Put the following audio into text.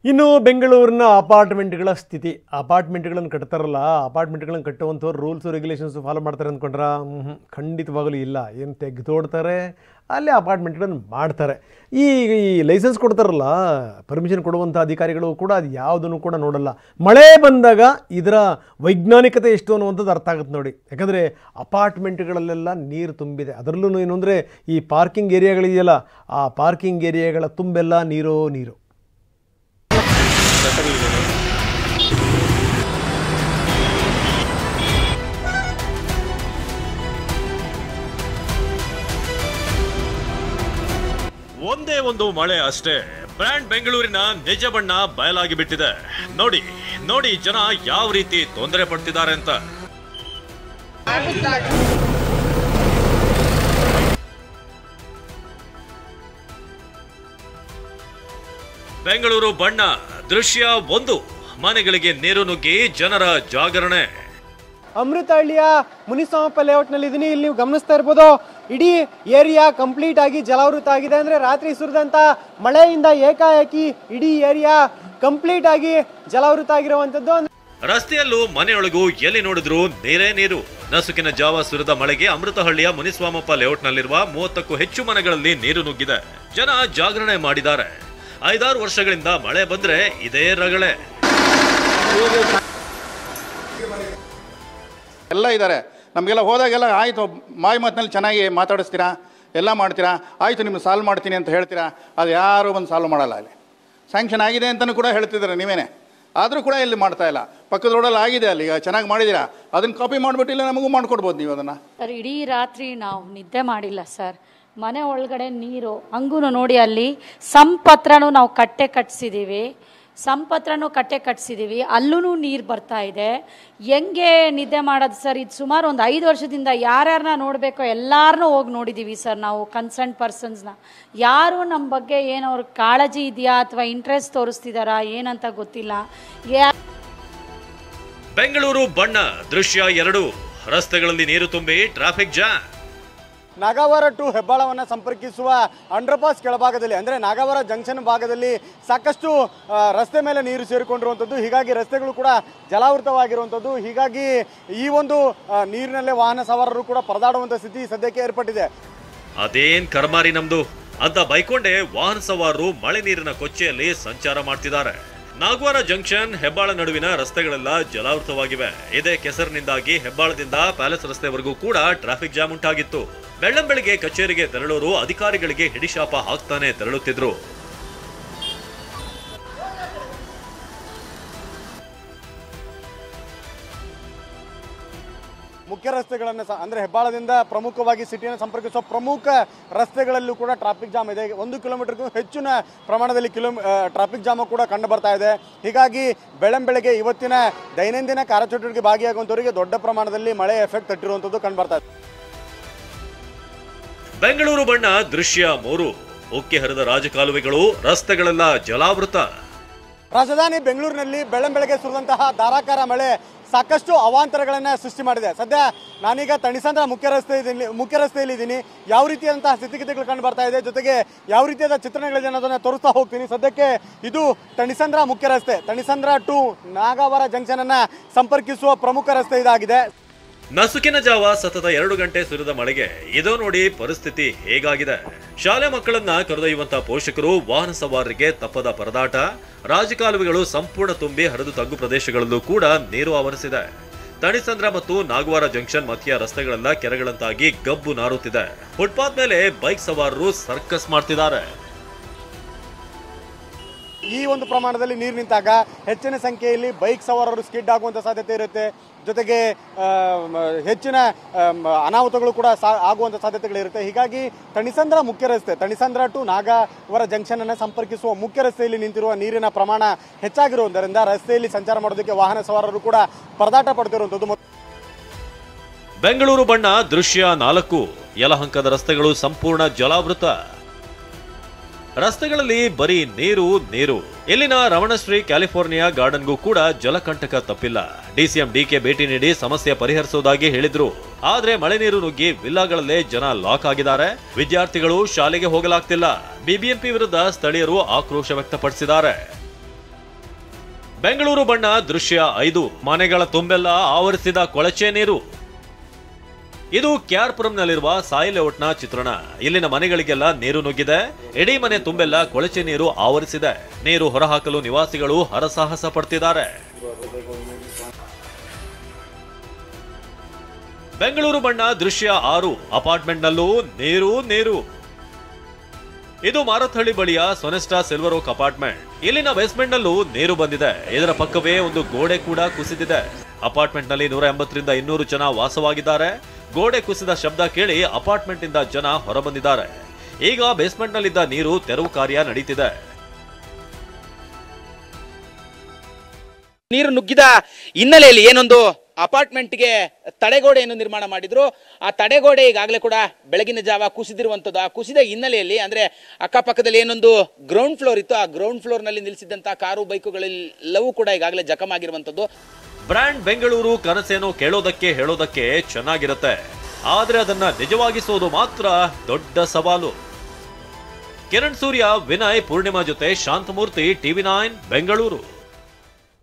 ಇನ್ನು ಬೆಂಗಳೂರಿನ ಅಪಾರ್ಟ್ಮೆಂಟ್ಗಳ ಸ್ಥಿತಿ. ಅಪಾರ್ಟ್ಮೆಂಟ್ಗಳನ್ನು ಕಟ್ತಾರಲ್ಲ, ಅಪಾರ್ಟ್ಮೆಂಟ್ಗಳನ್ನು ಕಟ್ಟುವಂಥವ್ರು ರೂಲ್ಸು ರೆಗ್ಯುಲೇಷನ್ಸು ಫಾಲೋ ಮಾಡ್ತಾರೆ ಅಂದ್ಕೊಂಡ್ರ? ಖಂಡಿತವಾಗಲೂ ಇಲ್ಲ. ಏನು ತೆಗೆದೋಡ್ತಾರೆ, ಅಲ್ಲೇ ಅಪಾರ್ಟ್ಮೆಂಟ್ಗಳನ್ನು ಮಾಡ್ತಾರೆ. ಈ ಲೈಸೆನ್ಸ್ ಕೊಡ್ತಾರಲ್ಲ, ಪರ್ಮಿಷನ್ ಕೊಡುವಂಥ ಅಧಿಕಾರಿಗಳು ಕೂಡ ಅದು ಯಾವುದನ್ನು ಕೂಡ ನೋಡಲ್ಲ. ಮಳೆ ಬಂದಾಗ ಇದರ ವೈಜ್ಞಾನಿಕತೆ ಎಷ್ಟು ಅನ್ನುವಂಥದ್ದು ಅರ್ಥ ಆಗುತ್ತೆ ನೋಡಿ. ಯಾಕಂದರೆ ಅಪಾರ್ಟ್ಮೆಂಟ್ಗಳಲ್ಲೆಲ್ಲ ನೀರು ತುಂಬಿದೆ. ಅದರಲ್ಲೂ ಏನು ಅಂದರೆ ಈ ಪಾರ್ಕಿಂಗ್ ಏರಿಯಾಗಳಿದೆಯಲ್ಲ, ಆ ಪಾರ್ಕಿಂಗ್ ಏರಿಯಾಗಳ ತುಂಬೆಲ್ಲ ನೀರು. ಒಂದೇ ಒಂದು ಮಳೆ ಅಷ್ಟೇ ಬ್ರ್ಯಾಂಡ್ ಬೆಂಗಳೂರಿನ ನಿಜ ಬಣ್ಣ ಬಯಲಾಗಿ ಬಿಟ್ಟಿದೆ. ನೋಡಿ ನೋಡಿ ಜನ ಯಾವ ರೀತಿ ತೊಂದರೆ ಪಡ್ತಿದ್ದಾರೆ ಅಂತ. ಬೆಂಗಳೂರು ಬಣ್ಣ ದೃಶ್ಯ 1. ಮನೆಗಳಿಗೆ ನೀರು ನುಗ್ಗಿ ಜನರ ಜಾಗರಣೆ. ಅಮೃತಹಳ್ಳಿಯ ಮುನಿಸ್ವಾಮಪ್ಪ ಲೇಔಟ್ನಲ್ಲಿ ಇದೀನಿ. ಇಲ್ಲಿ ನೀವು ಗಮನಿಸ್ತಾ ಇರ್ಬೋದು, ಇಡೀ ಏರಿಯಾ ಕಂಪ್ಲೀಟ್ ಆಗಿ ಜಲಾವೃತ ಆಗಿದೆ. ಅಂದರೆ ರಾತ್ರಿ ಸುರಿದಂಥ ಮಳೆಯಿಂದ ಏಕಾಏಕಿ ಇಡೀ ಏರಿಯಾ ಕಂಪ್ಲೀಟ್ ಆಗಿ ಜಲಾವೃತ ಆಗಿರುವಂಥದ್ದು. ರಸ್ತೆಯಲ್ಲೂ ಮನೆಯೊಳಗೂ ಎಲ್ಲಿ ನೋಡಿದ್ರು ನೀರೇ ನೀರು. ನಸುಕಿನ ಜಾವ ಸುರಿದ ಮಳೆಗೆ ಅಮೃತಹಳ್ಳಿಯ ಮುನಿಸ್ವಾಮಪ್ಪ ಲೇಔಟ್ನಲ್ಲಿರುವ 30ಕ್ಕೂ ಹೆಚ್ಚು ಮನೆಗಳಲ್ಲಿ ನೀರು ನುಗ್ಗಿದೆ. ಜನ ಜಾಗರಣೆ ಮಾಡಿದ್ದಾರೆ. 5-6 ವರ್ಷಗಳಿಂದ ಮಳೆ ಬಂದ್ರೆ ಇದೇ ರಗಳೆ. ಎಲ್ಲ ಇದ್ದಾರೆ. ನಮಗೆಲ್ಲ ಹೋದಾಗೆಲ್ಲ ಆಯಿತು ಮಾಯಿ ಮಾತಿನಲ್ಲಿ ಚೆನ್ನಾಗಿ ಮಾತಾಡಿಸ್ತೀರಾ, ಎಲ್ಲ ಮಾಡ್ತೀರಾ, ಆಯಿತು ನಿಮ್ಗೆ ಸಾಲ್ವ್ ಮಾಡ್ತೀನಿ ಅಂತ ಹೇಳ್ತೀರಾ. ಅದು ಯಾರೂ ಬಂದು ಸಾಲ್ವ್ ಮಾಡಲ್ಲ. ಅಲ್ಲಿ ಸ್ಯಾಂಕ್ಷನ್ ಆಗಿದೆ ಅಂತಲೂ ಕೂಡ ಹೇಳ್ತಿದ್ದಾರೆ ನೀವೇನೆ, ಆದರೂ ಕೂಡ ಇಲ್ಲಿ ಮಾಡ್ತಾ ಇಲ್ಲ. ಪಕ್ಕದ ರೋಡಲ್ಲಿ ಆಗಿದೆ, ಅಲ್ಲಿ ಚೆನ್ನಾಗಿ ಮಾಡಿದ್ದೀರಾ, ಅದನ್ನು ಕಾಪಿ ಮಾಡಿಬಿಟ್ಟು ಇಲ್ಲ ನಮಗೂ ಮಾಡಿಕೊಡ್ಬೋದು ನೀವು ಅದನ್ನು. ಸರ್, ಇಡೀ ರಾತ್ರಿ ನಾವು ನಿದ್ದೆ ಮಾಡಿಲ್ಲ ಸರ್. ಮನೆ ಒಳಗಡೆ ನೀರು ಹಂಗೂ ನೋಡಿ. ಅಲ್ಲಿ ಸಂಪತ್ರನೂ ನಾವು ಕಟ್ಟೆ ಕಟ್ಸಿದ್ದೀವಿ, ಅಲ್ಲೂ ನೀರು ಬರ್ತಾ ಇದೆ. ಹೆಂಗೆ ನಿದ್ದೆ ಮಾಡೋದು ಸರ್? ಇದು ಸುಮಾರು ಒಂದು 5 ವರ್ಷದಿಂದ ಯಾರ್ಯಾರನ್ನ ನೋಡಬೇಕೋ ಎಲ್ಲಾರನ್ನೂ ಹೋಗಿ ನೋಡಿದ್ದೀವಿ ಸರ್. ನಾವು ಕನ್ಸರ್ನ್ ಪರ್ಸನ್ಸ್ನ ಯಾರು ನಮ್ಮ ಬಗ್ಗೆ ಏನವ್ರ ಕಾಳಜಿ ಇದೆಯಾ ಅಥವಾ ಇಂಟ್ರೆಸ್ಟ್ ತೋರಿಸ್ತಿದಾರಾ ಏನಂತ ಗೊತ್ತಿಲ್ಲ. ಬೆಂಗಳೂರು ಬಣ್ಣ ದೃಶ್ಯ 2. ರಸ್ತೆಗಳಲ್ಲಿ ನೀರು ತುಂಬಿ ಟ್ರಾಫಿಕ್ ಜಾಮ್. ನಾಗವಾರ ಟು ಹೆಬ್ಬಾಳವನ್ನು ಸಂಪರ್ಕಿಸುವ ಅಂಡರ್ಪಾಸ್ ಕೆಳಭಾಗದಲ್ಲಿ, ಅಂದರೆ ನಾಗವಾರ ಜಂಕ್ಷನ್ ಭಾಗದಲ್ಲಿ ಸಾಕಷ್ಟು ರಸ್ತೆ ಮೇಲೆ ನೀರು ಸೇರಿಕೊಂಡಿರುವಂಥದ್ದು. ಹೀಗಾಗಿ ರಸ್ತೆಗಳು ಕೂಡ ಜಲಾವೃತವಾಗಿರುವಂಥದ್ದು. ಹೀಗಾಗಿ ಈ ಒಂದು ನೀರಿನಲ್ಲೇ ವಾಹನ ಸವಾರರು ಕೂಡ ಪರದಾಡುವಂಥ ಸ್ಥಿತಿ ಸದ್ಯಕ್ಕೆ ಏರ್ಪಟ್ಟಿದೆ. ಅದೇನ್ ಕರ್ಮಾರಿ ನಮ್ದು ಅಂತ ಬೈಕೊಂಡೆ ವಾಹನ ಸವಾರರು ಮಳೆ ನೀರಿನ ಕೊಚ್ಚೆಯಲ್ಲಿ ಸಂಚಾರ ಮಾಡ್ತಿದ್ದಾರೆ. ನಾಗವಾರ ಜಂಕ್ಷನ್ ಹೆಬ್ಬಾಳ ನಡುವಿನ ರಸ್ತೆಗಳೆಲ್ಲ ಜಲಾವೃತವಾಗಿವೆ. ಇದೇ ಕೆಸರಿನಿಂದಾಗಿ ಹೆಬ್ಬಾಳದಿಂದ ಪ್ಯಾಲೇಸ್ ರಸ್ತೆವರೆಗೂ ಕೂಡ ಟ್ರಾಫಿಕ್ ಜಾಮ್ ಉಂಟಾಗಿತ್ತು. ಬೆಳ್ಳಂಬೆಳಿಗ್ಗೆ ಕಚೇರಿಗೆ ತೆರಳೋರು ಅಧಿಕಾರಿಗಳಿಗೆ ಹಿಡಿಶಾಪ ಹಾಕ್ತಾನೆ ತೆರಳುತ್ತಿದ್ರು. ಮುಖ್ಯ ರಸ್ತೆಗಳನ್ನು ಅಂದರೆ ಹೆಬ್ಬಾಳದಿಂದ ಪ್ರಮುಖವಾಗಿ ಸಿಟಿಯನ್ನು ಸಂಪರ್ಕಿಸುವ ಪ್ರಮುಖ ರಸ್ತೆಗಳಲ್ಲೂ ಕೂಡ ಟ್ರಾಫಿಕ್ ಜಾಮ್ ಇದೆ. 1 ಕಿಲೋಮೀಟರ್ಗೂ ಹೆಚ್ಚಿನ ಪ್ರಮಾಣದಲ್ಲಿ ಟ್ರಾಫಿಕ್ ಜಾಮ್ ಕೂಡ ಕಂಡು ಬರ್ತಾ ಇದೆ. ಹೀಗಾಗಿ ಬೆಳ್ಳಂಬೆಳಗ್ಗೆ ಇವತ್ತಿನ ದೈನಂದಿನ ಕಾರ್ಯಚಟುವಟಿಕೆ ಭಾಗಿಯಾಗುವಂಥವರಿಗೆ ದೊಡ್ಡ ಪ್ರಮಾಣದಲ್ಲಿ ಮಳೆ ಎಫೆಕ್ಟ್ ತಟ್ಟಿರುವಂಥದ್ದು ಕಂಡು ಬರ್ತಾ ಇದೆ. ಬೆಂಗಳೂರು ಬಣ್ಣ ದೃಶ್ಯ 3. ಉಕ್ಕಿ ಹರಿದ ರಾಜಕಾಲುವೆಗಳು, ರಸ್ತೆಗಳೆಲ್ಲ ಜಲಾವೃತ. ರಾಜಧಾನಿ ಬೆಂಗಳೂರಿನಲ್ಲಿ ಬೆಳ್ಳಂಬೆಳಗ್ಗೆ ಸುರಿದಂತಹ ಧಾರಾಕಾರ ಮಳೆ ಸಾಕಷ್ಟು ಅವಾಂತರಗಳನ್ನು ಸೃಷ್ಟಿ ಮಾಡಿದೆ. ಸದ್ಯ ನಾನೀಗ ತಣಿಸಂದ್ರ ಮುಖ್ಯ ರಸ್ತೆಯಲ್ಲಿ ಇದ್ದೀನಿ. ಯಾವ ರೀತಿಯಾದಂತಹ ಸ್ಥಿತಿಗತಿಗಳು ಕಂಡು ಬರ್ತಾ ಇದೆ, ಜೊತೆಗೆ ಯಾವ ರೀತಿಯಾದ ಚಿತ್ರಣಗಳಿದೆ ಅನ್ನೋದನ್ನು ತೋರಿಸ್ತಾ ಹೋಗ್ತೀನಿ. ಸದ್ಯಕ್ಕೆ ಇದು ತಣಿಸಂದ್ರ ಮುಖ್ಯ ರಸ್ತೆ. ತಣಿಸಂದ್ರ ಟು ನಾಗವಾರ ಜಂಕ್ಷನ್ ಅನ್ನ ಸಂಪರ್ಕಿಸುವ ಪ್ರಮುಖ ರಸ್ತೆ ಇದಾಗಿದೆ. ನಸುಕಿನ ಜಾವ ಸತತ 2 ಗಂಟೆ ಸುರಿದ ಮಳೆಗೆ ಇದೋ ನೋಡಿ ಪರಿಸ್ಥಿತಿ ಹೇಗಾಗಿದೆ. ಶಾಲೆ ಮಕ್ಕಳನ್ನ ಕರೆದೊಯ್ಯುವಂತಹ ಪೋಷಕರು, ವಾಹನ ಸವಾರರಿಗೆ ತಪ್ಪದ ಪರದಾಟ. ರಾಜಕಾಲುವೆಗಳು ಸಂಪೂರ್ಣ ತುಂಬಿ ಹರಿದು ತಗ್ಗು ಪ್ರದೇಶಗಳಲ್ಲೂ ಕೂಡ ನೀರು ಆವರಿಸಿದೆ. ತಣಿಸಂದ್ರ ಮತ್ತು ನಾಗವಾರ ಜಂಕ್ಷನ್ ಮಧ್ಯ ರಸ್ತೆಗಳೆಲ್ಲ ಕೆರೆಗಳಂತಾಗಿ ಗಬ್ಬು ನಾರುತ್ತಿದೆ. ಫುಟ್ಪಾತ್ ಮೇಲೆ ಬೈಕ್ ಸವಾರರು ಸರ್ಕಸ್ ಮಾಡ್ತಿದ್ದಾರೆ. ಈ ಒಂದು ಪ್ರಮಾಣದಲ್ಲಿ ನೀರು ನಿಂತಾಗ ಹೆಚ್ಚಿನ ಸಂಖ್ಯೆಯಲ್ಲಿ ಬೈಕ್ ಸವಾರರು ಸ್ಕಿಡ್ ಆಗುವಂಥ ಸಾಧ್ಯತೆ ಇರುತ್ತೆ. ಜೊತೆಗೆ ಹೆಚ್ಚಿನ ಅನಾಹುತಗಳು ಕೂಡ ಆಗುವಂಥ ಸಾಧ್ಯತೆಗಳಿರುತ್ತೆ. ಹೀಗಾಗಿ ತಣಿಸಂದ್ರ ಮುಖ್ಯ ರಸ್ತೆ, ತಣಿಸಂದ್ರ ಟು ನಾಗವಾರ ಜಂಕ್ಷನ್ ಅನ್ನು ಸಂಪರ್ಕಿಸುವ ಮುಖ್ಯ ರಸ್ತೆಯಲ್ಲಿ ನಿಂತಿರುವ ನೀರಿನ ಪ್ರಮಾಣ ಹೆಚ್ಚಾಗಿರುವುದರಿಂದ ರಸ್ತೆಯಲ್ಲಿ ಸಂಚಾರ ಮಾಡೋದಕ್ಕೆ ವಾಹನ ಸವಾರರು ಕೂಡ ಪರದಾಟ ಪಡ್ತಿರುವಂಥದ್ದು. ಬೆಂಗಳೂರು ಬಣ್ಣ ದೃಶ್ಯ 4. ಯಲಹಂಕದ ರಸ್ತೆಗಳು ಸಂಪೂರ್ಣ ಜಲಾವೃತ. ರಸ್ತೆಗಳಲ್ಲಿ ಬರೀ ನೀರು. ಇಲ್ಲಿನ ರಮಣಶ್ರೀ ಕ್ಯಾಲಿಫೋರ್ನಿಯಾ ಗಾರ್ಡನ್ಗೂ ಕೂಡ ಜಲಕಂಟಕ ತಪ್ಪಿಲ್ಲ. ಡಿಸಿಎಂ ಡಿಕೆ ಭೇಟಿ ನೀಡಿ ಸಮಸ್ಯೆ ಪರಿಹರಿಸುವುದಾಗಿ ಹೇಳಿದ್ರು. ಆದ್ರೆ ಮಳೆ ನೀರು ನುಗ್ಗಿ ವಿಲ್ಲಾಗಳಲ್ಲೇ ಜನ ಲಾಕ್ ಆಗಿದ್ದಾರೆ. ವಿದ್ಯಾರ್ಥಿಗಳು ಶಾಲೆಗೆ ಹೋಗಲಾಗ್ತಿಲ್ಲ. ಬಿಬಿಎಂಪಿ ವಿರುದ್ಧ ಸ್ಥಳೀಯರು ಆಕ್ರೋಶ ವ್ಯಕ್ತಪಡಿಸಿದ್ದಾರೆ. ಬೆಂಗಳೂರು ಬಣ್ಣ ದೃಶ್ಯ 5 ಮನೆಗಳ ತುಂಬೆಲ್ಲ ಆವರಿಸಿದ ಕೊಳಚೆ ನೀರು. ಇದು ಕ್ಯಾರ್ಪುರಂನಲ್ಲಿರುವ ಸಾಯಿ ಲೇಔಟ್ನ ಚಿತ್ರಣ. ಇಲ್ಲಿನ ಮನೆಗಳಿಗೆಲ್ಲ ನೀರು ನುಗ್ಗಿದೆ. ಇಡೀ ಮನೆ ತುಂಬೆಲ್ಲ ಕೊಳಚೆ ನೀರು ಆವರಿಸಿದೆ. ನೀರು ಹೊರಹಾಕಲು ನಿವಾಸಿಗಳು ಹರಸಾಹಸ ಪಡ್ತಿದ್ದಾರೆ. ಬೆಂಗಳೂರು ಬಣ್ಣ ದೃಶ್ಯ 6 ಅಪಾರ್ಟ್ಮೆಂಟ್ನಲ್ಲೂ ನೀರು. ಇದು ಮಾರತ್ಹಳ್ಳಿ ಬಳಿಯ ಸೊನೆಸ್ಟಾ ಸಿಲ್ವರ್ ಓಕ್ ಅಪಾರ್ಟ್ಮೆಂಟ್. ಇಲ್ಲಿನ ಬೇಸ್ಮೆಂಟ್ ನಲ್ಲೂ ನೀರು ಬಂದಿದೆ. ಇದರ ಪಕ್ಕವೇ ಒಂದು ಗೋಡೆ ಕೂಡ ಕುಸಿದಿದೆ. ಅಪಾರ್ಟ್ಮೆಂಟ್ ನಲ್ಲಿ 180ರಿಂದ 200 ಜನ ವಾಸವಾಗಿದ್ದಾರೆ. ಗೋಡೆ ಕುಸಿದ ಶಬ್ದ ಕೇಳಿ ಅಪಾರ್ಟ್ಮೆಂಟ್ ಇಂದ ಜನ ಹೊರಬಂದಿದ್ದಾರೆ. ಈಗ ಬೇಸ್ಮೆಂಟ್ ನಲ್ಲಿದ್ದ ನೀರು ತೆರವು ಕಾರ್ಯ ನಡೀತಿದೆ. ನೀರು ನುಗ್ಗಿದ ಹಿನ್ನೆಲೆಯಲ್ಲಿ ಏನೊಂದು ಅಪಾರ್ಟ್ಮೆಂಟ್ಗೆ ತಡೆಗೋಡೆಯನ್ನು ನಿರ್ಮಾಣ ಮಾಡಿದ್ರು. ಆ ತಡೆಗೋಡೆ ಈಗಾಗಲೇ ಕೂಡ ಬೆಳಗಿನ ಜಾವ ಕುಸಿದಿರುವಂಥದ್ದು. ಆ ಕುಸಿದ ಹಿನ್ನೆಲೆಯಲ್ಲಿ ಅಂದ್ರೆ ಅಕ್ಕಪಕ್ಕದಲ್ಲಿ ಏನೊಂದು ಗ್ರೌಂಡ್ ಫ್ಲೋರ್ ಇತ್ತು, ಆ ಗ್ರೌಂಡ್ ಫ್ಲೋರ್ ನಲ್ಲಿ ನಿಲ್ಲಿಸಿದಂತಹ ಕಾರು ಬೈಕುಗಳೆಲ್ಲವೂ ಕೂಡ ಈಗಾಗಲೇ ಜಖಮಾಗಿರುವಂಥದ್ದು. ಬ್ರ್ಯಾಂಡ್ ಬೆಂಗಳೂರು ಕನಸೇನೋ ಕೇಳೋದಕ್ಕೆ ಹೇಳೋದಕ್ಕೆ ಚೆನ್ನಾಗಿರುತ್ತೆ, ಆದ್ರೆ ಅದನ್ನ ನಿಜವಾಗಿಸೋದು ಮಾತ್ರ ದೊಡ್ಡ ಸವಾಲು. ಕಿರಣ್ ಸೂರ್ಯ, ವಿನಯ್, ಪೂರ್ಣಿಮಾ ಜೊತೆ ಶಾಂತಮೂರ್ತಿ, TV9 ಬೆಂಗಳೂರು.